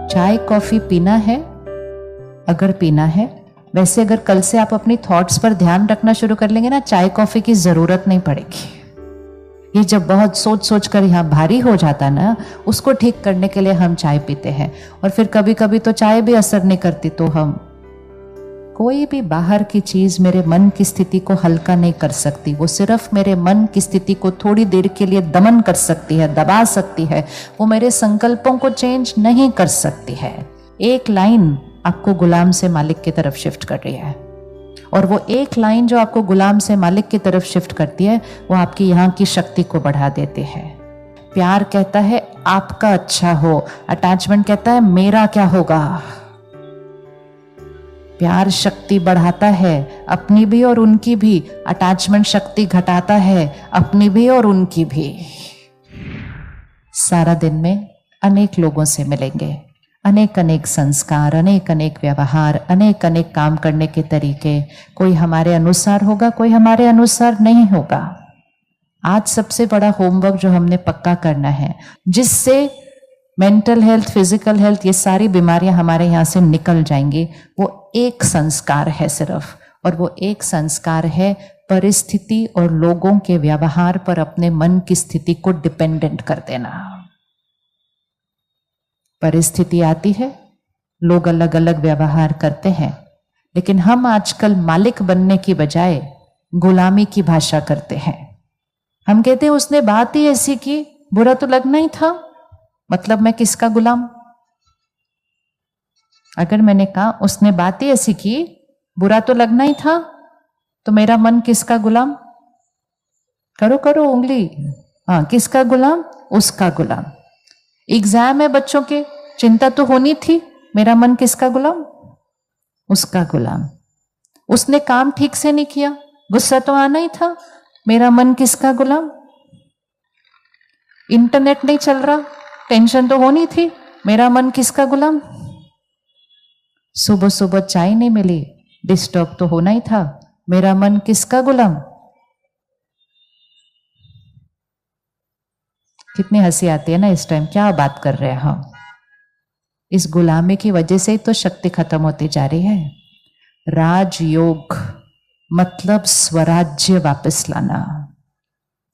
चाय कॉफी पीना है अगर पीना है। वैसे अगर कल से आप अपनी थॉट्स पर ध्यान रखना शुरू कर लेंगे ना, चाय कॉफी की जरूरत नहीं पड़ेगी। ये जब बहुत सोच सोच कर यहाँ भारी हो जाता ना, उसको ठीक करने के लिए हम चाय पीते हैं। और फिर कभी कभी तो चाय भी असर नहीं करती, तो हम कोई भी बाहर की चीज मेरे मन की स्थिति को हल्का नहीं कर सकती। वो सिर्फ मेरे मन की स्थिति को थोड़ी देर के लिए दमन कर सकती है, दबा सकती है। वो मेरे संकल्पों को चेंज नहीं कर सकती है। एक लाइन आपको गुलाम से मालिक की तरफ शिफ्ट कर रही है, और वो एक लाइन जो आपको गुलाम से मालिक की तरफ शिफ्ट करती है, वो आपकी यहाँ की शक्ति को बढ़ा देती है। प्यार कहता है आपका अच्छा हो, अटैचमेंट कहता है मेरा क्या होगा। प्यार शक्ति बढ़ाता है, अपनी भी और उनकी भी। अटैचमेंट शक्ति घटाता है, अपनी भी और उनकी भी। सारा दिन में अनेक लोगों से मिलेंगे, अनेक अनेक संस्कार, अनेक अनेक व्यवहार, अनेक अनेक काम करने के तरीके। कोई हमारे अनुसार होगा, कोई हमारे अनुसार नहीं होगा। आज सबसे बड़ा होमवर्क जो हमने पक्का करना है, जिससे मेंटल हेल्थ, फिजिकल हेल्थ, ये सारी बीमारियां हमारे यहाँ से निकल जाएंगी, वो एक संस्कार है सिर्फ। और वो एक संस्कार है परिस्थिति और लोगों के व्यवहार पर अपने मन की स्थिति को डिपेंडेंट कर देना। परिस्थिति आती है, लोग अलग अलग व्यवहार करते हैं, लेकिन हम आजकल मालिक बनने की बजाय गुलामी की भाषा करते हैं। हम कहते हैं उसने बात ही ऐसी की, बुरा तो लगना ही था, मतलब मैं किसका गुलाम। अगर मैंने कहा उसने बात ही ऐसी की, बुरा तो लगना ही था, तो मेरा मन किसका गुलाम। करो करो उंगली, हाँ, किसका गुलाम, उसका गुलाम। एग्जाम है बच्चों के, चिंता तो होनी थी, मेरा मन किसका गुलाम, उसका गुलाम। उसने काम ठीक से नहीं किया, गुस्सा तो आना ही था, मेरा मन किसका गुलाम। इंटरनेट नहीं चल रहा, टेंशन तो होनी थी, मेरा मन किसका गुलाम। सुबह सुबह चाय नहीं मिली, डिस्टर्ब तो होना ही था, मेरा मन किसका गुलाम। कितनी हंसी आती है ना इस टाइम, क्या बात कर रहे हैं हम। इस गुलामी की वजह से ही तो शक्ति खत्म होती जा रही है। राजयोग मतलब स्वराज्य वापस लाना।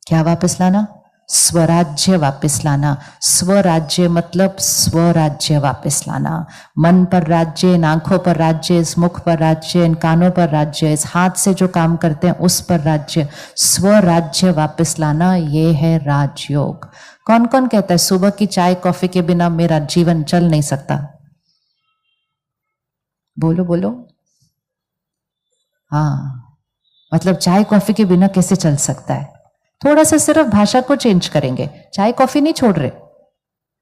क्या वापस लाना, स्वराज्य वापस लाना। स्वराज्य मतलब स्वराज्य वापस लाना। मन पर राज्य, इन आंखों पर राज्य, इस मुख पर राज्य, इन कानों पर राज्य, इस हाथ से जो काम करते हैं उस पर राज्य। स्वराज्य वापस लाना, ये है राजयोग। कौन कौन कहता है सुबह की चाय कॉफी के बिना मेरा जीवन चल नहीं सकता। बोलो बोलो। हाँ, मतलब चाय कॉफी के बिना कैसे चल सकता है। थोड़ा सा सिर्फ भाषा को चेंज करेंगे, चाय कॉफी नहीं छोड़ रहे,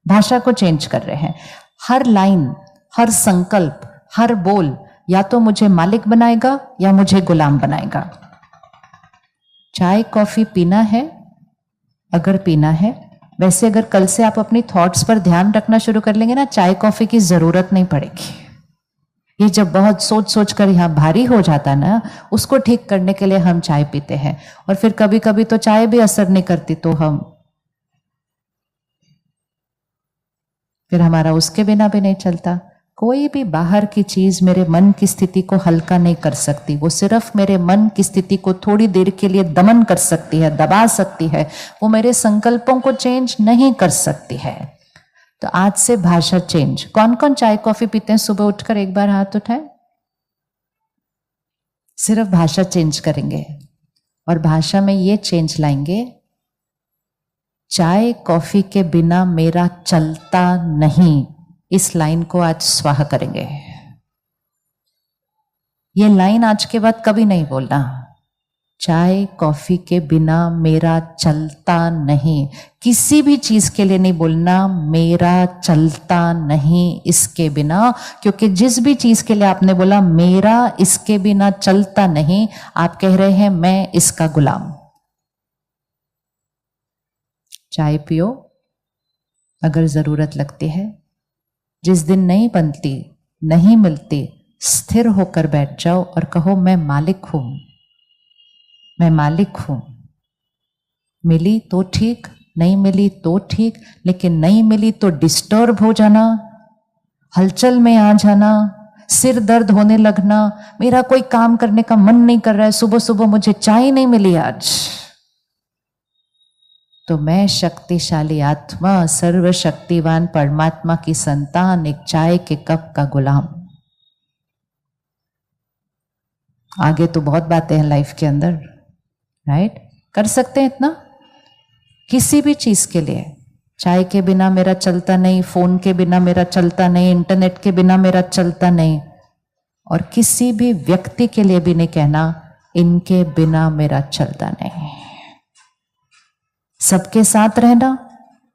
भाषा को चेंज कर रहे हैं। हर लाइन, हर संकल्प, हर बोल या तो मुझे मालिक बनाएगा या मुझे गुलाम बनाएगा। चाय कॉफी पीना है अगर पीना है। वैसे अगर कल से आप अपनी थॉट्स पर ध्यान रखना शुरू कर लेंगे ना, चाय कॉफी की जरूरत नहीं पड़ेगी। ये जब बहुत सोच सोच कर यहाँ भारी हो जाता ना, उसको ठीक करने के लिए हम चाय पीते हैं। और फिर कभी कभी तो चाय भी असर नहीं करती, तो फिर हमारा उसके बिना भी नहीं चलता। कोई भी बाहर की चीज मेरे मन की स्थिति को हल्का नहीं कर सकती। वो सिर्फ मेरे मन की स्थिति को थोड़ी देर के लिए दमन कर सकती है, दबा सकती है। वो मेरे संकल्पों को चेंज नहीं कर सकती है। तो आज से भाषा चेंज। कौन कौन चाय कॉफी पीते हैं सुबह उठकर, एक बार हाथ उठाए। सिर्फ भाषा चेंज करेंगे और भाषा में ये चेंज लाएंगे, चाय कॉफी के बिना मेरा चलता नहीं। इस लाइन को आज स्वाह करेंगे। ये लाइन आज के बाद कभी नहीं बोलना, चाय कॉफी के बिना मेरा चलता नहीं। किसी भी चीज के लिए नहीं बोलना मेरा चलता नहीं इसके बिना, क्योंकि जिस भी चीज के लिए आपने बोला मेरा इसके बिना चलता नहीं, आप कह रहे हैं मैं इसका गुलाम। चाय पियो अगर जरूरत लगती है। जिस दिन नहीं बनती, नहीं मिलती, स्थिर होकर बैठ जाओ और कहो मैं मालिक हूं, मैं मालिक हूं। मिली तो ठीक, नहीं मिली तो ठीक, लेकिन नहीं मिली तो डिस्टर्ब हो जाना, हलचल में आ जाना, सिर दर्द होने लगना, मेरा कोई काम करने का मन नहीं कर रहा है, सुबह सुबह मुझे चाय नहीं मिली आज, तो मैं शक्तिशाली आत्मा, सर्वशक्तिवान परमात्मा की संतान, एक चाय के कप का गुलाम। आगे तो बहुत बातें हैं लाइफ के अंदर, राइट? कर सकते हैं इतना किसी भी चीज के लिए। चाय के बिना मेरा चलता नहीं, फोन के बिना मेरा चलता नहीं, इंटरनेट के बिना मेरा चलता नहीं, और किसी भी व्यक्ति के लिए भी नहीं कहना इनके बिना मेरा चलता नहीं। सबके साथ रहना,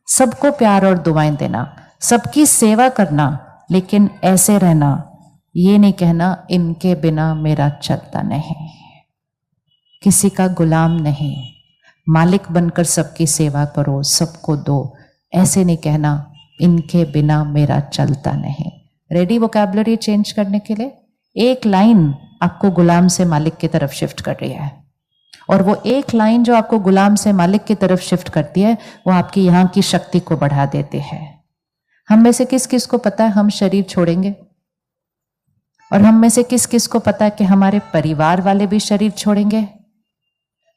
सबको प्यार और दुआएं देना, सबकी सेवा करना, लेकिन ऐसे रहना, ये नहीं कहना इनके बिना मेरा चलता नहीं। किसी का गुलाम नहीं, मालिक बनकर सबकी सेवा करो, सबको दो, ऐसे नहीं कहना इनके बिना मेरा चलता नहीं। रेडी वोकैबुलरी चेंज करने के लिए? एक लाइन आपको गुलाम से मालिक की तरफ शिफ्ट कर रही है, और वो एक लाइन जो आपको गुलाम से मालिक की तरफ शिफ्ट करती है, वो आपकी यहाँ की शक्ति को बढ़ा देते हैं। हम में से किस किस को पता है हम शरीर छोड़ेंगे? और हम में से किस किस को पता है कि हमारे परिवार वाले भी शरीर छोड़ेंगे?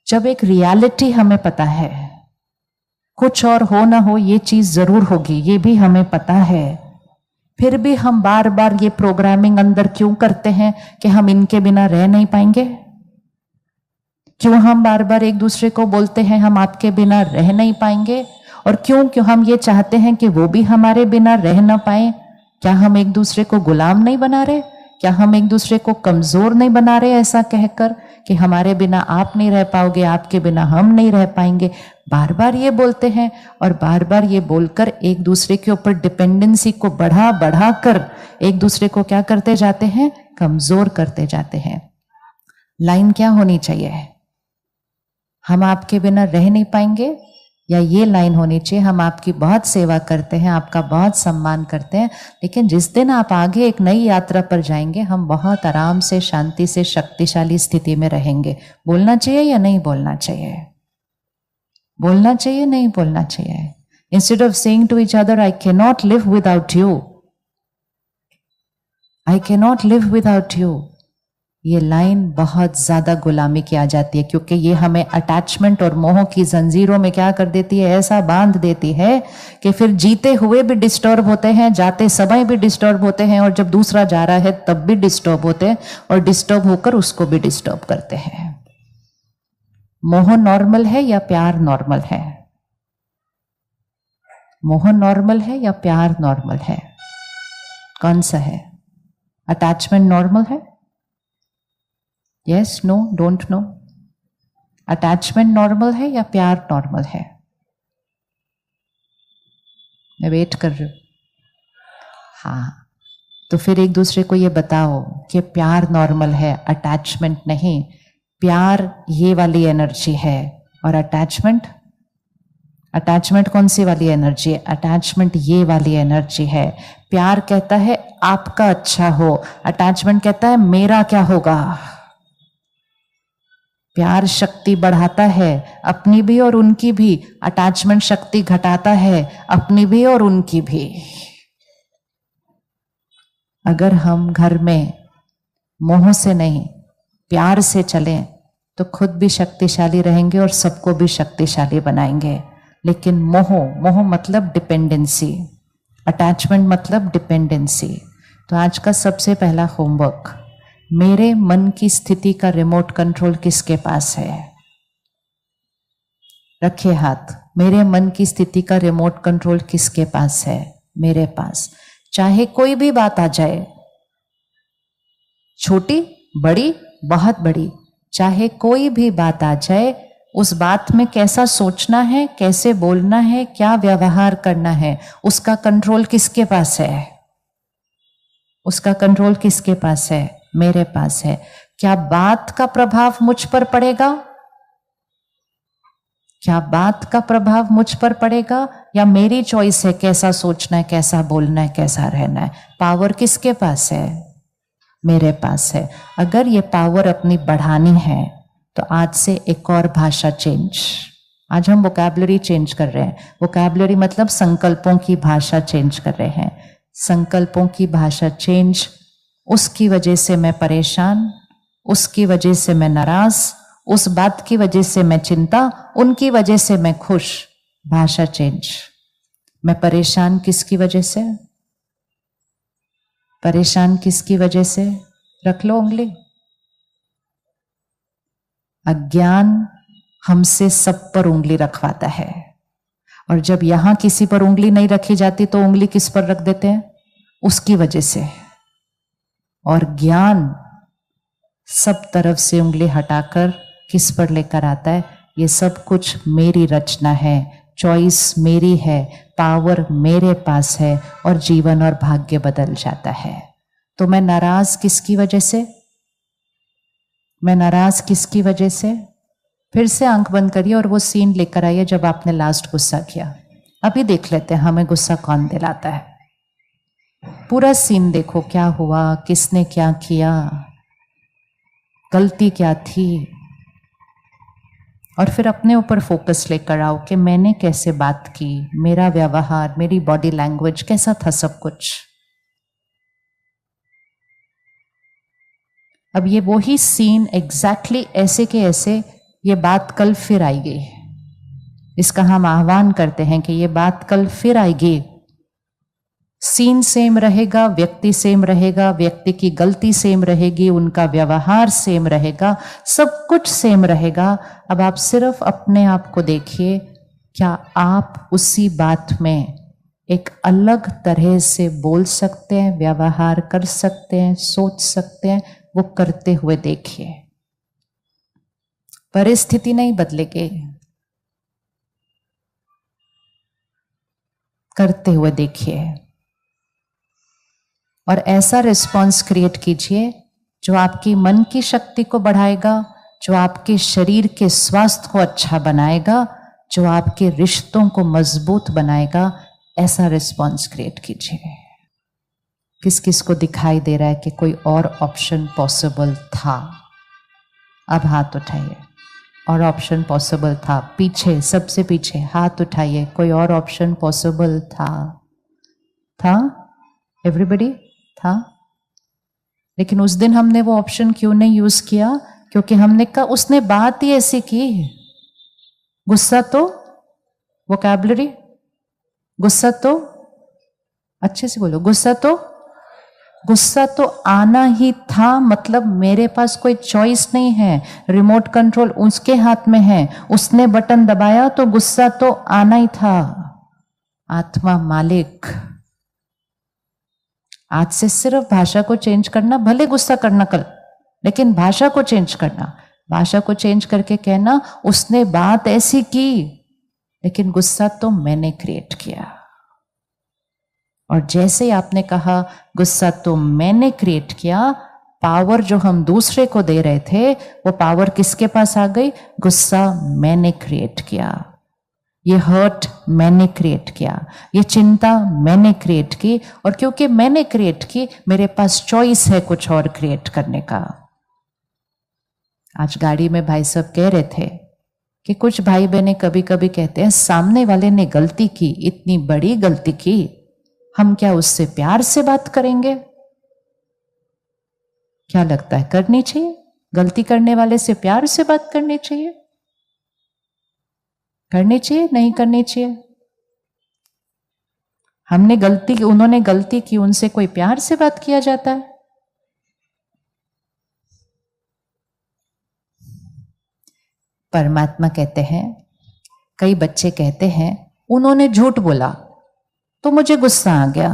जब एक रियलिटी हमें पता है, कुछ और हो ना हो ये चीज जरूर होगी, ये भी हमें पता है, फिर भी हम बार बार ये प्रोग्रामिंग अंदर क्यों करते हैं कि हम इनके बिना रह नहीं पाएंगे? क्यों हम बार बार एक दूसरे को बोलते हैं हम आपके बिना रह नहीं पाएंगे? और क्यों हम ये चाहते हैं कि वो भी हमारे बिना रह ना पाए? क्या हम एक दूसरे को गुलाम नहीं बना रहे? क्या हम एक दूसरे को कमजोर नहीं बना रहे ऐसा कहकर कि हमारे बिना आप नहीं रह पाओगे, आपके बिना हम नहीं रह पाएंगे? बार बार ये बोलते हैं, और बार बार ये बोलकर एक दूसरे के ऊपर डिपेंडेंसी को बढ़ा बढ़ा कर एक दूसरे को क्या करते जाते हैं? कमजोर करते जाते हैं। लाइन क्या होनी चाहिए? हम आपके बिना रह नहीं पाएंगे, या ये लाइन होनी चाहिए हम आपकी बहुत सेवा करते हैं, आपका बहुत सम्मान करते हैं, लेकिन जिस दिन आप आगे एक नई यात्रा पर जाएंगे हम बहुत आराम से, शांति से, शक्तिशाली स्थिति में रहेंगे। बोलना चाहिए या नहीं बोलना चाहिए? बोलना चाहिए, नहीं बोलना चाहिए? Instead of saying to each other I can not live without you, I can not live without you, ये लाइन बहुत ज्यादा गुलामी की आ जाती है, क्योंकि ये हमें अटैचमेंट और मोह की जंजीरों में क्या कर देती है? ऐसा बांध देती है कि फिर जीते हुए भी डिस्टर्ब होते हैं, जाते समय भी डिस्टर्ब होते हैं, और जब दूसरा जा रहा है तब भी डिस्टर्ब होते हैं, और डिस्टर्ब होकर उसको भी डिस्टर्ब करते हैं। मोह नॉर्मल है या प्यार नॉर्मल है? मोह नॉर्मल है या प्यार नॉर्मल है? कौन सा है? अटैचमेंट नॉर्मल है? Yes, no, don't know? Attachment normal है या प्यार नॉर्मल है? मैं वेट कर रही हूं। हाँ, तो फिर एक दूसरे को ये बताओ कि प्यार नॉर्मल है, अटैचमेंट नहीं। प्यार ये वाली एनर्जी है, और अटैचमेंट, अटैचमेंट कौन सी वाली एनर्जी है? अटैचमेंट ये वाली एनर्जी है। प्यार कहता है आपका अच्छा हो, अटैचमेंट कहता है मेरा क्या होगा। प्यार शक्ति बढ़ाता है, अपनी भी और उनकी भी। अटैचमेंट शक्ति घटाता है, अपनी भी और उनकी भी। अगर हम घर में मोह से नहीं प्यार से चलें तो खुद भी शक्तिशाली रहेंगे और सबको भी शक्तिशाली बनाएंगे। लेकिन मोह मतलब डिपेंडेंसी, अटैचमेंट मतलब डिपेंडेंसी। तो आज का सबसे पहला होमवर्क, मेरे मन की स्थिति का रिमोट कंट्रोल किसके पास है? रखिए हाथ। मेरे मन की स्थिति का रिमोट कंट्रोल किसके पास है? मेरे पास। चाहे कोई भी बात आ जाए, छोटी, बड़ी, बहुत बड़ी, चाहे कोई भी बात आ जाए, उस बात में कैसा सोचना है, कैसे बोलना है, क्या व्यवहार करना है, उसका कंट्रोल किसके पास है? उसका कंट्रोल किसके पास है? मेरे पास है। क्या बात का प्रभाव मुझ पर पड़ेगा? क्या बात का प्रभाव मुझ पर पड़ेगा, या मेरी चॉइस है कैसा सोचना है, कैसा बोलना है, कैसा रहना है? पावर किसके पास है? मेरे पास है। अगर ये पावर अपनी बढ़ानी है तो आज से एक और भाषा चेंज। आज हम वोकैबुलरी चेंज कर रहे हैं। वोकैबुलरी मतलब संकल्पों की भाषा चेंज कर रहे हैं। संकल्पों की भाषा चेंज, उसकी वजह से मैं परेशान, उसकी वजह से मैं नाराज, उस बात की वजह से मैं चिंता, उनकी वजह से मैं खुश। भाषा चेंज। मैं परेशान किसकी वजह से? परेशान किसकी वजह से? रख लो उंगली। अज्ञान हमसे सब पर उंगली रखवाता है, और जब यहां किसी पर उंगली नहीं रखी जाती तो उंगली किस पर रख देते हैं? उसकी वजह से। और ज्ञान सब तरफ से उंगली हटाकर किस पर लेकर आता है? ये सब कुछ मेरी रचना है, चॉइस मेरी है, पावर मेरे पास है, और जीवन और भाग्य बदल जाता है। तो मैं नाराज किसकी वजह से? मैं नाराज किसकी वजह से? फिर से आंख बंद करिए और वो सीन लेकर आइए जब आपने लास्ट गुस्सा किया। अभी देख लेते हैं हमें गुस्सा कौन दिलाता है। पूरा सीन देखो, क्या हुआ, किसने क्या किया, गलती क्या थी, और फिर अपने ऊपर फोकस लेकर आओ कि मैंने कैसे बात की, मेरा व्यवहार, मेरी बॉडी लैंग्वेज कैसा था, सब कुछ। अब ये वही सीन एग्जैक्टली ऐसे के ऐसे ये बात कल फिर आएगी। इसका हम आह्वान करते हैं कि ये बात कल फिर आएगी। सीन सेम रहेगा, व्यक्ति सेम रहेगा, व्यक्ति की गलती सेम रहेगी, उनका व्यवहार सेम रहेगा, सब कुछ सेम रहेगा। अब आप सिर्फ अपने आप को देखिए, क्या आप उसी बात में एक अलग तरह से बोल सकते हैं, व्यवहार कर सकते हैं, सोच सकते हैं? वो करते हुए देखिए। परिस्थिति नहीं बदलेगी, करते हुए देखिए। और ऐसा रिस्पॉन्स क्रिएट कीजिए जो आपकी मन की शक्ति को बढ़ाएगा, जो आपके शरीर के स्वास्थ्य को अच्छा बनाएगा, जो आपके रिश्तों को मजबूत बनाएगा। ऐसा रिस्पॉन्स क्रिएट कीजिए। किस किस को दिखाई दे रहा है कि कोई और ऑप्शन पॉसिबल था? अब हाथ उठाइए। और ऑप्शन पॉसिबल था? पीछे, सबसे पीछे हाथ उठाइए। कोई और ऑप्शन पॉसिबल था? एवरीबडी था। लेकिन उस दिन हमने वो ऑप्शन क्यों नहीं यूज किया? क्योंकि हमने कहा उसने बात ही ऐसी की। गुस्सा तो वोकैबुलरी, गुस्सा तो अच्छे से बोलो, गुस्सा तो आना ही था। मतलब मेरे पास कोई चॉइस नहीं है, रिमोट कंट्रोल उसके हाथ में है, उसने बटन दबाया तो गुस्सा तो आना ही था। आत्मा मालिक। आज से सिर्फ भाषा को चेंज करना, भले गुस्सा करना कल, लेकिन भाषा को चेंज करना। भाषा को चेंज करके कहना उसने बात ऐसी की, लेकिन गुस्सा तो मैंने क्रिएट किया। और जैसे ही आपने कहा गुस्सा तो मैंने क्रिएट किया, पावर जो हम दूसरे को दे रहे थे वो पावर किसके पास आ गई? गुस्सा मैंने क्रिएट किया, ये हर्ट मैंने क्रिएट किया, ये चिंता मैंने क्रिएट की। और क्योंकि मैंने क्रिएट की, मेरे पास चॉइस है कुछ और क्रिएट करने का। आज गाड़ी में भाई साहब कह रहे थे कि कुछ भाई बहनें कभी कभी कहते हैं सामने वाले ने गलती की, इतनी बड़ी गलती की, हम क्या उससे प्यार से बात करेंगे? क्या लगता है, करनी चाहिए? गलती करने वाले से प्यार से बात करनी चाहिए? करनी चाहिए, नहीं करनी चाहिए? हमने गलती की, उन्होंने गलती की, उनसे कोई प्यार से बात किया जाता है? परमात्मा कहते हैं, कई बच्चे कहते हैं उन्होंने झूठ बोला तो मुझे गुस्सा आ गया।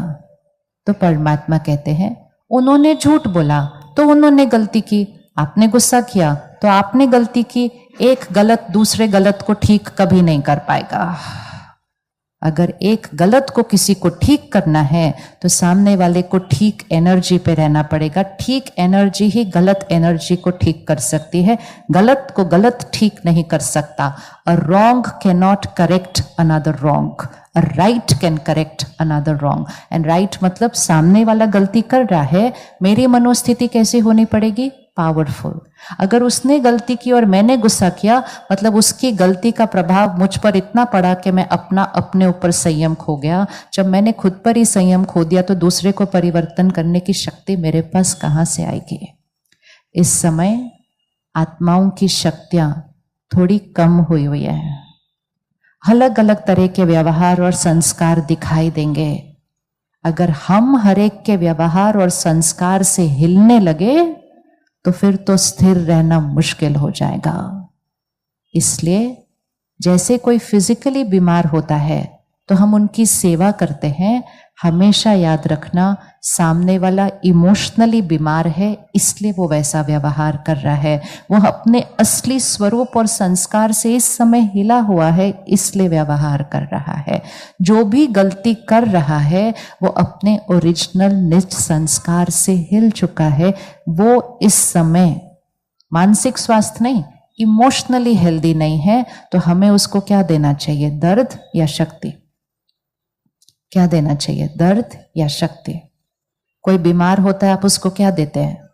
तो परमात्मा कहते हैं उन्होंने झूठ बोला तो उन्होंने गलती की, आपने गुस्सा किया तो आपने गलती की। एक गलत दूसरे गलत को ठीक कभी नहीं कर पाएगा। अगर एक गलत को किसी को ठीक करना है तो सामने वाले को ठीक एनर्जी पे रहना पड़ेगा। ठीक एनर्जी ही गलत एनर्जी को ठीक कर सकती है। गलत को गलत ठीक नहीं कर सकता। A wrong can not correct another wrong, a right can correct another wrong. And right मतलब सामने वाला गलती कर रहा है, मेरी मनोस्थिति कैसी होनी पड़ेगी? पावरफुल। अगर उसने गलती की और मैंने गुस्सा किया, मतलब उसकी गलती का प्रभाव मुझ पर इतना पड़ा कि मैं अपने ऊपर संयम खो गया। जब मैंने खुद पर ही संयम खो दिया तो दूसरे को परिवर्तन करने की शक्ति मेरे पास कहाँ से आएगी? इस समय आत्माओं की शक्तियां थोड़ी कम हुई है। अलग अलग तरह के व्यवहार और संस्कार दिखाई देंगे। अगर हम हर एक के व्यवहार और संस्कार से हिलने लगे तो फिर तो स्थिर रहना मुश्किल हो जाएगा। इसलिए जैसे कोई फिजिकली बीमार होता है तो हम उनकी सेवा करते हैं, हमेशा याद रखना सामने वाला इमोशनली बीमार है इसलिए वो वैसा व्यवहार कर रहा है। वो अपने असली स्वरूप और संस्कार से इस समय हिला हुआ है इसलिए व्यवहार कर रहा है। जो भी गलती कर रहा है वो अपने ओरिजिनल निज संस्कार से हिल चुका है। वो इस समय मानसिक स्वास्थ्य नहीं, इमोशनली हेल्दी नहीं है। तो हमें उसको क्या देना चाहिए? दर्द या शक्ति? क्या देना चाहिए? दर्द या शक्ति? कोई बीमार होता है, आप उसको क्या देते हैं?